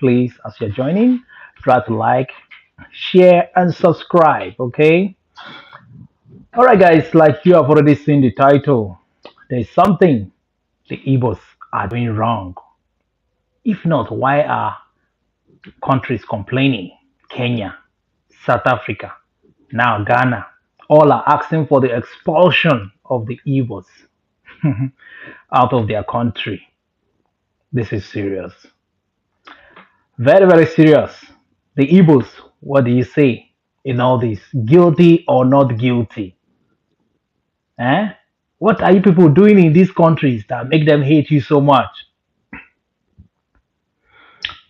please, as you're joining, try to like, share, and subscribe. Okay. All right, guys. Like you have already seen the title, there's something the Igbos are doing wrong. If not, why are countries complaining? Kenya, South Africa, now Ghana, all are asking for the expulsion of the Igbos out of their country. This is serious. Very, very serious. The Igbos, what do you say in all this? Guilty or not guilty? Eh? What are you people doing in these countries that make them hate you so much?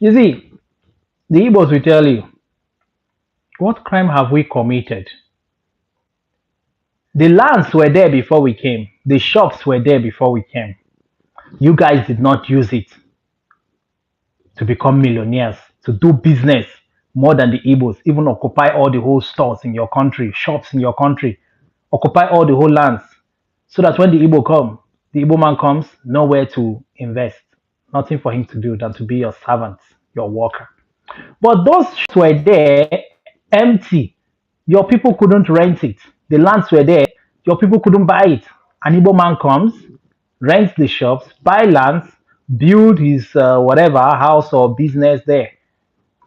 You see, the Igbos will tell you, what crime have we committed? The lands were there before we came. The shops were there before we came. You guys did not use it to become millionaires, to do business more than the Igbos, even occupy all the whole stores in your country, shops in your country, occupy all the whole lands, so that when the Igbo man comes, nowhere to invest, nothing for him to do than to be your servant, your worker. But those shops were there empty. Your people couldn't rent it. The lands were there. Your people couldn't buy it. An Igbo man comes, rents the shops, buy lands, build his whatever house or business there,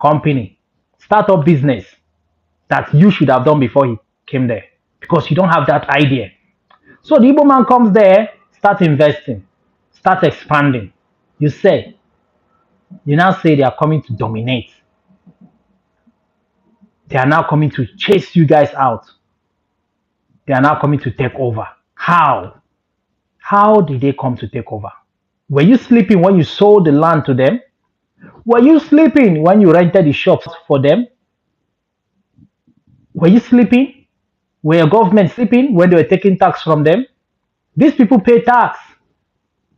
company, start up business that you should have done before he came there because you don't have that idea. So the Igbo man comes there, start investing, start expanding. You say, you now say they are coming to dominate. They are now coming to chase you guys out. They are now coming to take over. How? How did they come to take over? Were you sleeping when you sold the land to them? Were you sleeping when you rented the shops for them? Were you sleeping? Were your government sleeping when they were taking tax from them? These people pay tax.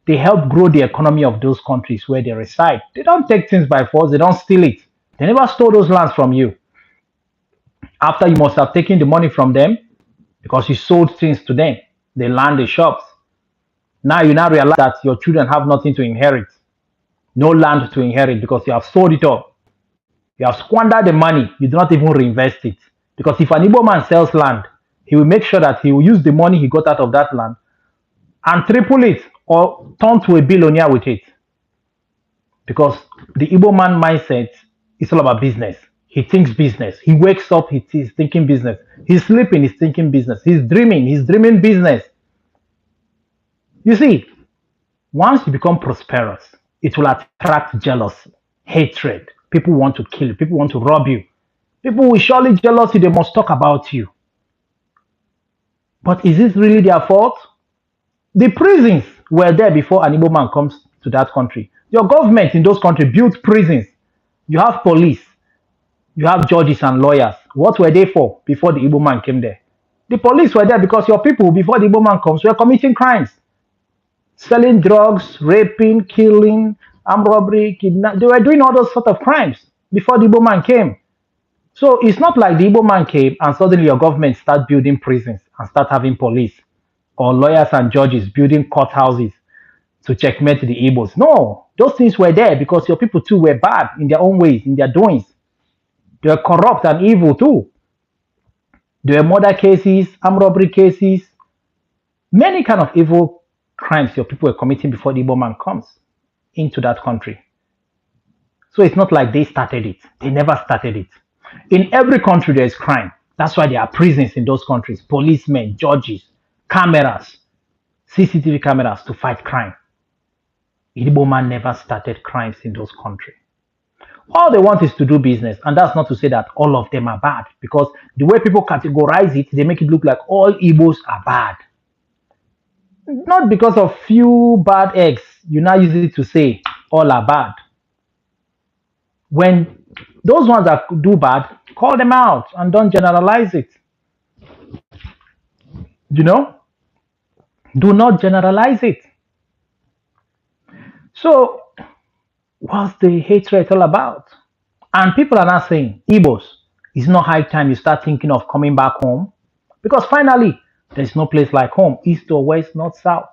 They help grow the economy of those countries where they reside. They don't take things by force. They don't steal it. They never stole those lands from you. After you must have taken the money from them because you sold things to them. They land the shops. Now you now realize that your children have nothing to inherit. No land to inherit because you have sold it all. You have squandered the money. You do not even reinvest it. Because if an Igbo man sells land, he will make sure that he will use the money he got out of that land and triple it or turn to a billionaire with it. Because the Igbo man mindset is all about business. He thinks business. He wakes up, he's thinking business. He's sleeping, he's thinking business. He's dreaming business. You see, once you become prosperous, it will attract jealousy, hatred. People want to kill you. People want to rob you. People will surely jealous you. They must talk about you. But is this really their fault? The prisons were there before an Igbo man comes to that country. Your government in those countries built prisons. You have police. You have judges and lawyers. What were they for before the Igbo man came there? The police were there because your people, before the Igbo man comes, were committing crimes. Selling drugs, raping, killing, armed robbery, kidnapping. They were doing all those sort of crimes before the Igbo man came. So it's not like the Igbo man came and suddenly your government start building prisons and start having police or lawyers and judges building courthouses to checkmate the Igbos. No, those things were there because your people too were bad in their own ways, in their doings. They were corrupt and evil too. There were murder cases, armed robbery cases, many kind of evil crimes your people were committing before the Igbo man comes into that country. So it's not like they started it. They never started it. In every country there is crime. That's why there are prisons in those countries, policemen, judges, cameras, CCTV cameras to fight crime. Igbo man never started crimes in those countries. All they want is to do business, and that's not to say that all of them are bad, because the way people categorize it, they make it look like all Igbos are bad. Not because of few bad eggs, you now use it to say all are bad. When those ones that do bad, call them out and don't generalize it. You know? Do not generalize it. So, what's the hatred all about? And people are not saying, Igbos, it's not high time you start thinking of coming back home. Because finally, there's no place like home, east or west, north, south.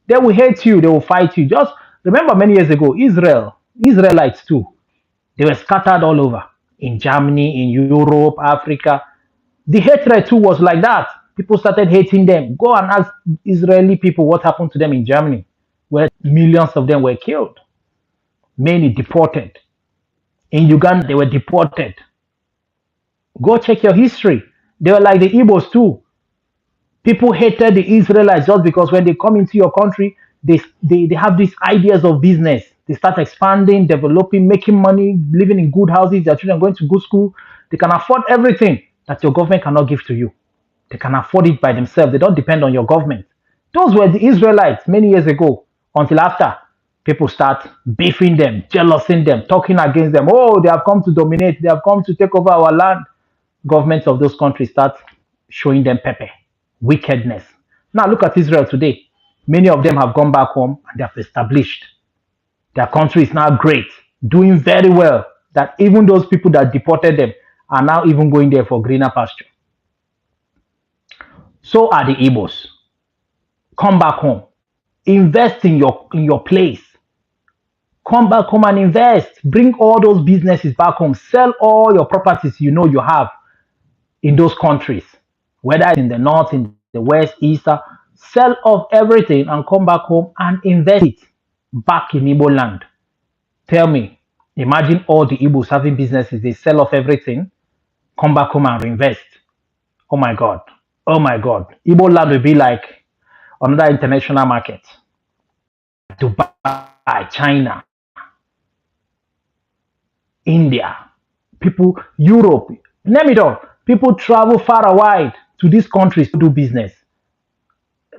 They will hate you, they will fight you. Just remember many years ago, Israelites too, They were scattered all over in Germany, in Europe, Africa. The hatred too was like that. People started hating them. Go and ask Israeli people what happened to them in Germany, where millions of them were killed, many deported. In Uganda, they were deported. Go check your history. They were like the Igbos too. People hated the Israelites just because when they come into your country, they have these ideas of business. They start expanding, developing, making money, living in good houses, their children going to good school. They can afford everything that your government cannot give to you. They can afford it by themselves. They don't depend on your government. Those were the Israelites many years ago, until after people start beefing them, jealousing them, talking against them. Oh, they have come to dominate. They have come to take over our land. Governments of those countries start showing them pepper, wickedness. Now look at Israel today. Many of them have gone back home and they have established. Their country is now great, doing very well. That even those people that deported them are now even going there for greener pasture. So are the Igbos. Come back home. Invest in your place. Come back home and invest. Bring all those businesses back home. Sell all your properties you know you have in those countries, whether it's in the north, in the west, east, sell off everything and come back home and invest it back in Igbo land. Tell me, imagine all the Igbos having businesses, they sell off everything, come back home and reinvest. Oh my God. Oh my God. Igbo land will be like another international market. Dubai, China, India, people, Europe, name it all. People travel far and wide to these countries to do business.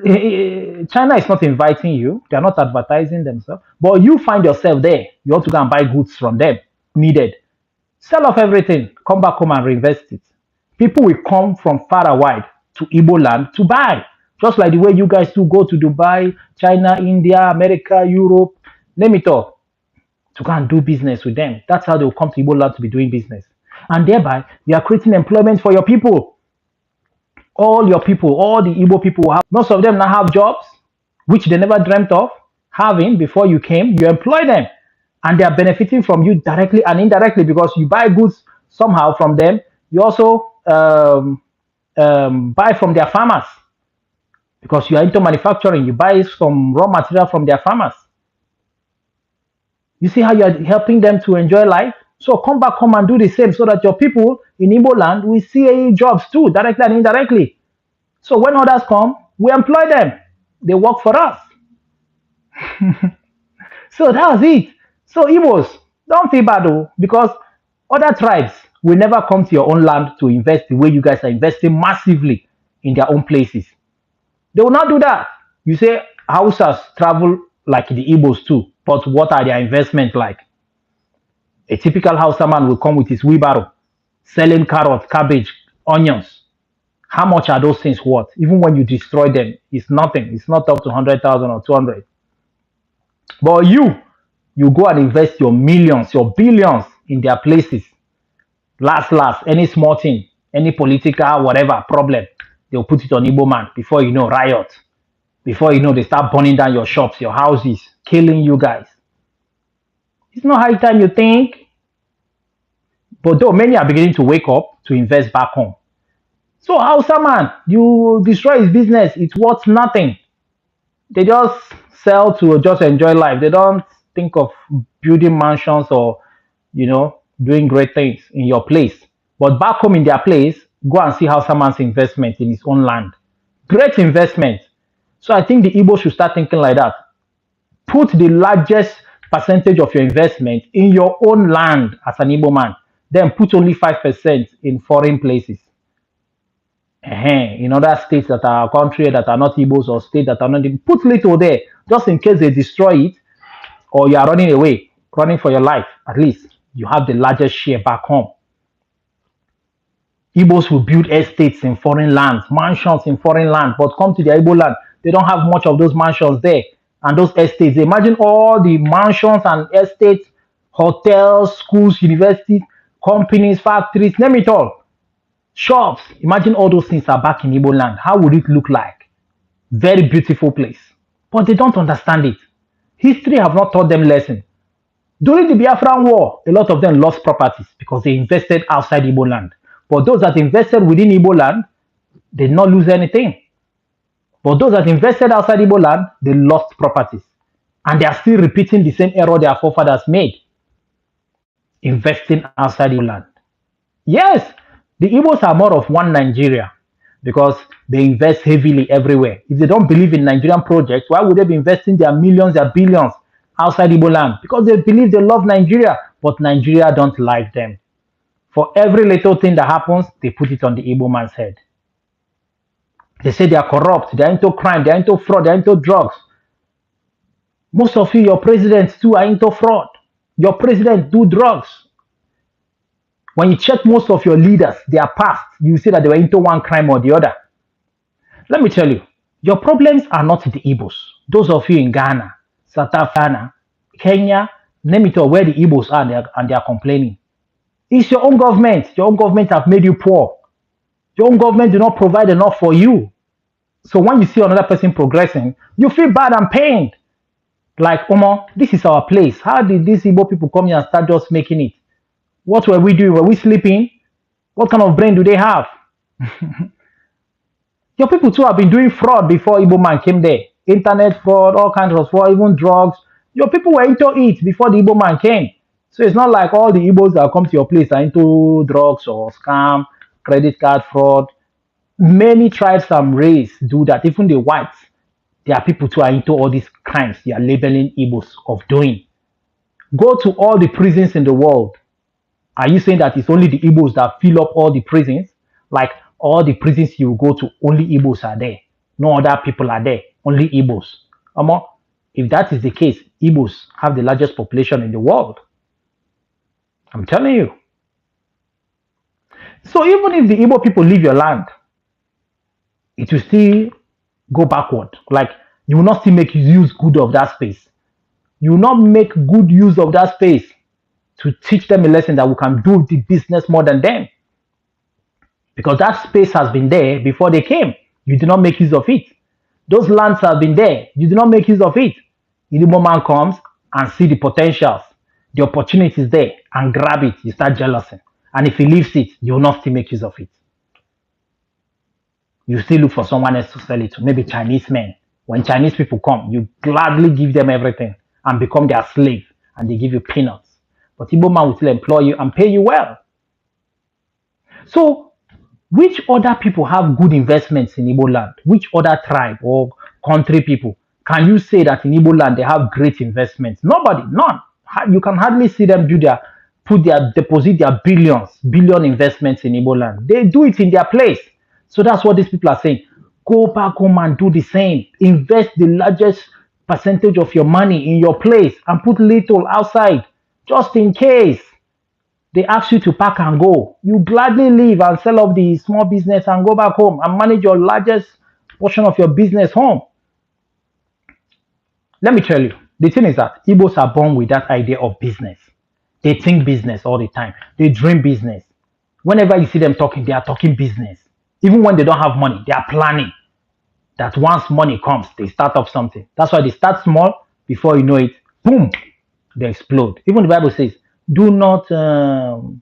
China is not inviting you. They are not advertising themselves. But you find yourself there. You want to go and buy goods from them. Needed. Sell off everything. Come back home and reinvest it. People will come from far and wide to Igbo land to buy. Just like the way you guys do go to Dubai, China, India, America, Europe, name it all, to go and do business with them. That's how they will come to Igbo land to be doing business. And thereby, you are creating employment for your people. All your people, all the Igbo people, most of them now have jobs, which they never dreamt of having before you came. You employ them, and they are benefiting from you directly and indirectly because you buy goods somehow from them. You also buy from their farmers because you are into manufacturing. You buy some raw material from their farmers. You see how you are helping them to enjoy life? So come back home and do the same so that your people in Igbo land will see jobs too, directly and indirectly. So when others come, we employ them. They work for us. So that was it. So Igbos, don't feel bad though, because other tribes will never come to your own land to invest the way you guys are investing massively in their own places. They will not do that. You say Hausas travel like the Igbos too, but what are their investments like? A typical Hausa man will come with his wheelbarrow, selling carrots, cabbage, onions. How much are those things worth? Even when you destroy them, it's nothing. It's not up to 100,000 or 200. But you go and invest your millions, your billions in their places. Last, any small thing, any political, whatever problem, they'll put it on Igbo man. Before you know, riot. Before you know, they start burning down your shops, your houses, killing you guys. It's not high time you think. But though many are beginning to wake up to invest back home. So Hausa man, you destroy his business, it's worth nothing. They just sell to just enjoy life. They don't think of building mansions or, doing great things in your place. But back home in their place, go and see Hausa man's investment in his own land. Great investment. So I think the Igbo should start thinking like that. Put the largest percentage of your investment in your own land as an Igbo man. Then put only 5% in foreign places. In other states that are country that are not Igbos or states that are not, put little there just in case they destroy it or you are running away, running for your life. At least you have the largest share back home. Igbos will build estates in foreign lands, mansions in foreign land, but come to the Igbo land, they don't have much of those mansions there and those estates. Imagine all the mansions and estates, hotels, schools, universities, companies, factories, name it all. Shops. Imagine all those things are back in Igbo land. How would it look like? Very beautiful place. But they don't understand it. History have not taught them lesson. During the Biafran War, a lot of them lost properties because they invested outside Igbo land. But those that invested within Igbo land did not lose anything. But those that invested outside Igbo land, they lost properties. And they are still repeating the same error their forefathers made, investing outside Igbo land. Yes, the Igbos are more of one Nigeria because they invest heavily everywhere. If they don't believe in Nigerian projects, why would they be investing their millions, their billions outside Igbo land? Because they believe they love Nigeria, but Nigeria don't like them. For every little thing that happens, they put it on the Igbo man's head. They say they are corrupt, they are into crime, they are into fraud, they are into drugs. Most of you, your presidents too, are into fraud. Your presidents do drugs. When you check most of your leaders, their past, you see that they were into one crime or the other. Let me tell you, your problems are not the Igbos. Those of you in Ghana, South Africa, Kenya, name it all, where the Igbos are and they are complaining. It's your own government. Your own government have made you poor. Your own government do not provide enough for you. So when you see another person progressing, you feel bad and pained. Like, Omo, this is our place. How did these Igbo people come here and start just making it? What were we doing? Were we sleeping? What kind of brain do they have? Your people too have been doing fraud before Igbo man came there. Internet fraud, all kinds of fraud, even drugs. Your people were into it before the Igbo man came. So it's not like all the Igbos that come to your place are into drugs or scam, credit card fraud. Many tribes and race do that. Even the whites, there are people who are into all these crimes they are labeling Igbos of doing. Go to all the prisons in the world. Are you saying that it's only the Igbos that fill up all the prisons? Like all the prisons you go to, only Igbos are there. No other people are there. Only Igbos. If that is the case, Igbos have the largest population in the world. I'm telling you. So even if the Igbo people leave your land, it will still go backward. Like you will not still make use good of that space. You will not make good use of that space to teach them a lesson that we can do the business more than them. Because that space has been there before they came. You did not make use of it. Those lands have been there. You did not make use of it. The Igbo man comes and see the potentials, the opportunities there, and grab it. You start jealousing. And if he leaves it, you will not still make use of it. You still look for someone else to sell it to, maybe Chinese men. When Chinese people come, you gladly give them everything and become their slave, and they give you peanuts. But Igbo man will still employ you and pay you well. So, which other people have good investments in Igbo land? Which other tribe or country people can you say that in Igbo land they have great investments? Nobody, none. You can hardly see them deposit their billion investments in Igbo land. They do it in their place. So that's what these people are saying. Go back home and do the same. Invest the largest percentage of your money in your place and put little outside, just in case they ask you to pack and go. You gladly leave and sell off the small business and go back home and manage your largest portion of your business home. Let me tell you, the thing is that Igbos are born with that idea of business. They think business all the time. They dream business. Whenever you see them talking, they are talking business. Even when they don't have money, they are planning that once money comes, they start up something. That's why they start small. Before you know it, boom, they explode. Even the Bible says, do not, the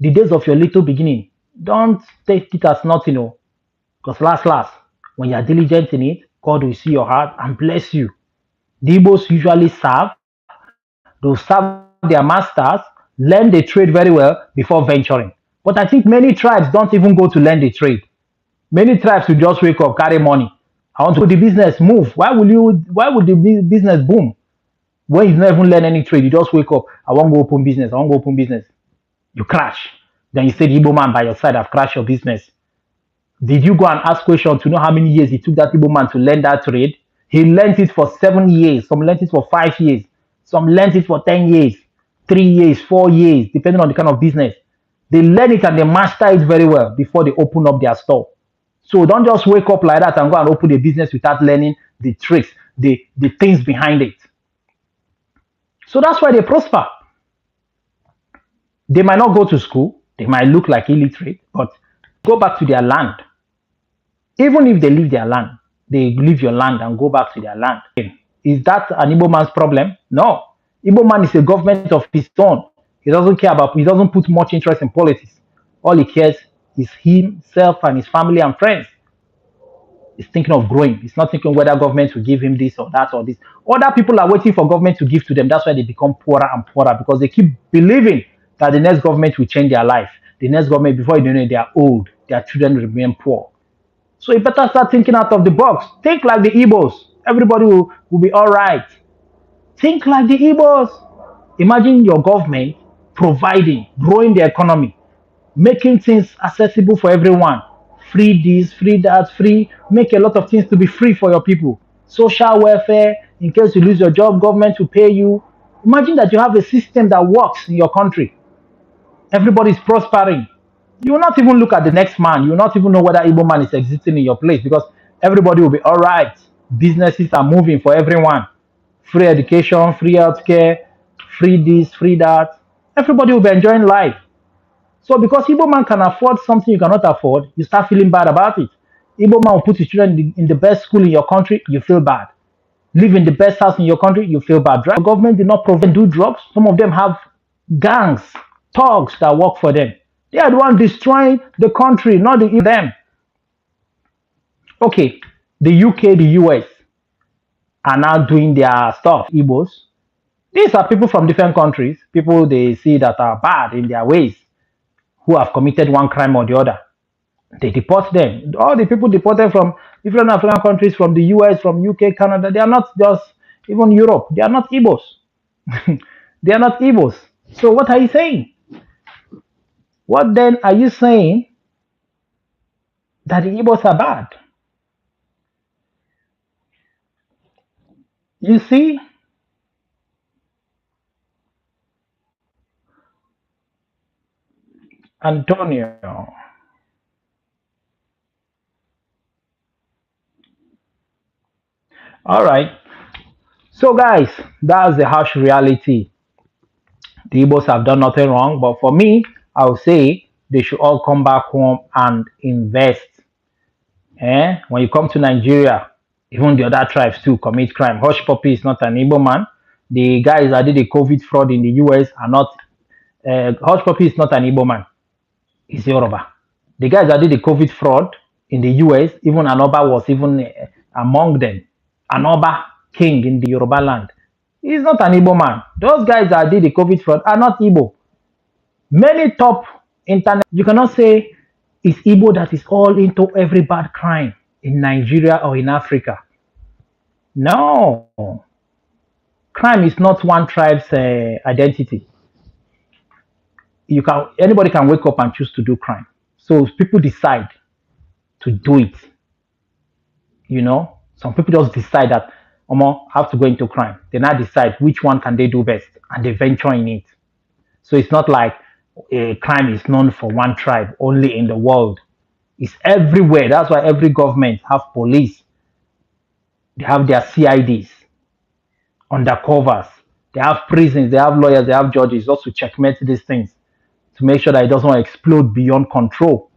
days of your little beginning, don't take it as nothing, because last, when you are diligent in it, God will see your heart and bless you. The Igbos usually they'll serve their masters, learn the trade very well before venturing. But I think many tribes don't even go to learn the trade. Many tribes will just wake up, carry money. I want to the business move. Why would the business boom? When you never learn any trade, you just wake up. I want to open business. You crash. Then you say the Igbo man by your side have crashed your business. Did you go and ask questions to know how many years it took that Igbo man to learn that trade? He learned it for 7 years. Some learned it for 5 years. Some learned it for 10 years, 3 years, 4 years, depending on the kind of business. They learn it and they master it very well before they open up their store. So don't just wake up like that and go and open a business without learning the tricks, the things behind it. So that's why they prosper. They might not go to school. They might look like illiterate, but go back to their land. Even if they leave their land, they leave your land and go back to their land. Is that an Igbo man's problem? No. Igbo man is a government of his own. He doesn't care about, he doesn't put much interest in politics. All he cares is himself and his family and friends. He's thinking of growing. He's not thinking whether government will give him this or that or this. Other people are waiting for government to give to them. That's why they become poorer and poorer because they keep believing that the next government will change their life. The next government, before you know it, they are old. Their children remain poor. So you better start thinking out of the box. Think like the Igbos. Everybody will be all right. Think like the Igbos. Imagine your government providing, growing the economy, making things accessible for everyone. Free this, free that, free. Make a lot of things to be free for your people. Social welfare, in case you lose your job, government will pay you. Imagine that you have a system that works in your country. Everybody is prospering. You will not even look at the next man. You will not even know whether Igbo man is existing in your place because everybody will be all right. Businesses are moving for everyone. Free education, free healthcare, free this, free that. Everybody will be enjoying life. So because Igbo man can afford something you cannot afford, you start feeling bad about it. Igbo man will put his children in the best school in your country, you feel bad. Live in the best house in your country, you feel bad. The government did not provide do drugs. Some of them have gangs, thugs that work for them. They are the one destroying the country, not them. Okay, the UK, the US are now doing their stuff. Igbos. These are people from different countries, people they see that are bad in their ways, who have committed one crime or the other. They deport them. All the people deported from different African countries, from the US, from UK, Canada, they are not just even Europe. They are not Igbos. They are not Igbos. So what are you saying? What then are you saying that the Igbos are bad? You see, Antonio. All right. So guys, that's the harsh reality. The Igbos have done nothing wrong, but for me, I would say they should all come back home and invest. When you come to Nigeria, even the other tribes too commit crime. Hush Puppy is not an Igbo man. The guys that did the COVID fraud in the US are not. Hush Puppy is not an Igbo man. He's Yoruba. The guys that did the COVID fraud in the US, even Anoba was even among them. Anoba king in the Yoruba land. He's not an Igbo man. Those guys that did the COVID fraud are not Igbo. Many top internet, you cannot say it's Igbo that is all into every bad crime in Nigeria or in Africa. No. Crime is not one tribe's identity. Anybody can wake up and choose to do crime. So people decide to do it. Some people just decide that I have to go into crime. They now decide which one can they do best and they venture in it. So it's not like a crime is known for one tribe only in the world. It's everywhere. That's why every government have police. They have their CIDs, undercovers. They have prisons. They have lawyers. They have judges just to checkmate these things to make sure that it doesn't explode beyond control.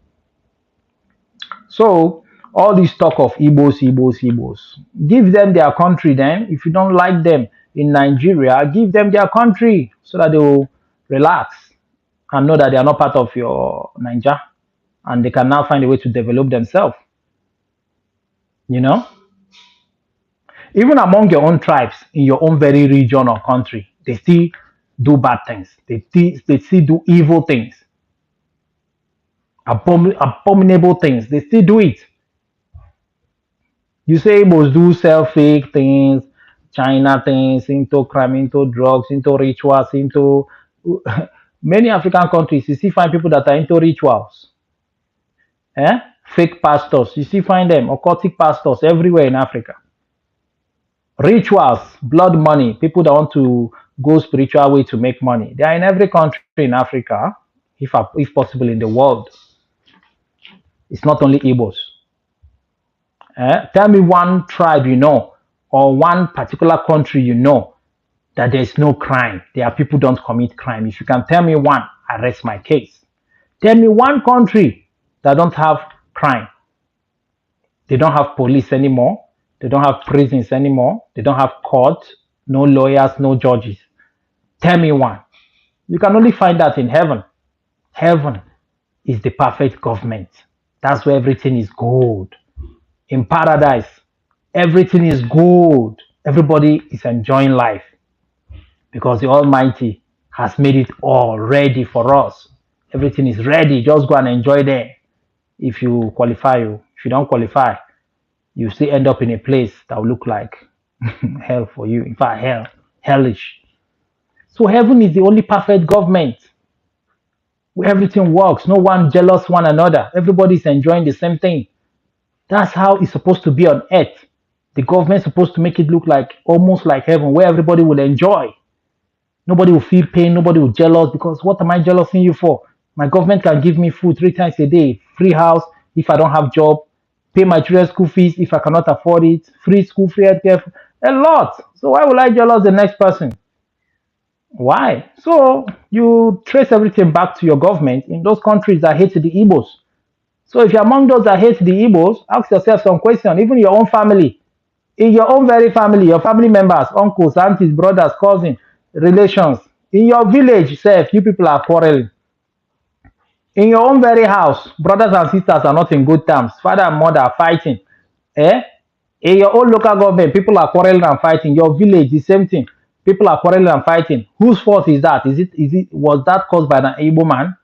So all this talk of Igbos, give them their country then. If you don't like them in Nigeria, give them their country so that they will relax and know that they are not part of your Nigeria and they can now find a way to develop themselves. Even among your own tribes in your own very region or country, they still do bad things. They still do evil things, abominable things. They still do it. You say Igbos do sell fake things, China things, into crime, into drugs, into rituals, into many African countries. You still find people that are into rituals. Fake pastors. You still find them, occultic pastors everywhere in Africa. Rituals, blood money, people that want to go spiritual way to make money. They are in every country in Africa, if possible in the world. It's not only Igbos. Tell me one tribe or one particular country that there's no crime. There are people don't commit crime. If you can tell me one, I rest my case. Tell me one country that don't have crime. They don't have police anymore. They don't have prisons anymore. They don't have courts, no lawyers, no judges. Tell me one. You can only find that in heaven. Heaven is the perfect government. That's where everything is good. In paradise, everything is good. Everybody is enjoying life because the Almighty has made it all ready for us. Everything is ready. Just go and enjoy there. If you qualify, if you don't qualify, you still end up in a place that will look like hell for you. In fact, hellish. So heaven is the only perfect government where everything works. No one jealous one another. Everybody is enjoying the same thing. That's how it's supposed to be on earth. The government's supposed to make it look like almost like heaven, where everybody will enjoy. Nobody will feel pain. Nobody will jealous because what am I jealousing you for? My government can give me food 3 times a day, free house if I don't have job, pay my children's school fees if I cannot afford it, free school, free healthcare, a lot. So why will I jealous the next person? Why? So you trace everything back to your government in those countries that hate the Igbos. So if you're among those that hate the Igbos, ask yourself some question. Even your own family, in your own very family, your family members, uncles, aunties, brothers, cousins, relations, in your village, self, you people are quarreling. In your own very house, brothers and sisters are not in good terms. Father and mother are fighting. Eh? In your own local government, people are quarreling and fighting. Your village, the same thing. People are quarreling and fighting. Whose fault is that? Was that caused by an Igbo man?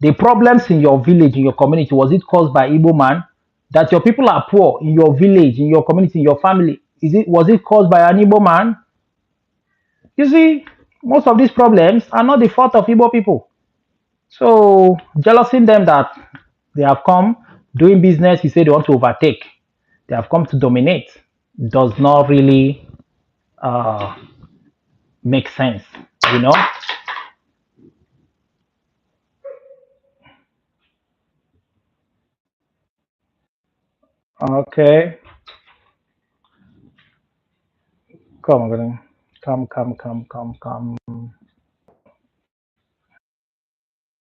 The problems in your village, in your community, was it caused by Igbo man? That your people are poor in your village, in your community, in your family, was it caused by an Igbo man? You see, most of these problems are not the fault of Igbo people. So jealousing them that they have come doing business, you say they want to overtake, they have come to dominate, does not really uh, make sense, you know? Okay, come on, come, come, come, come, come.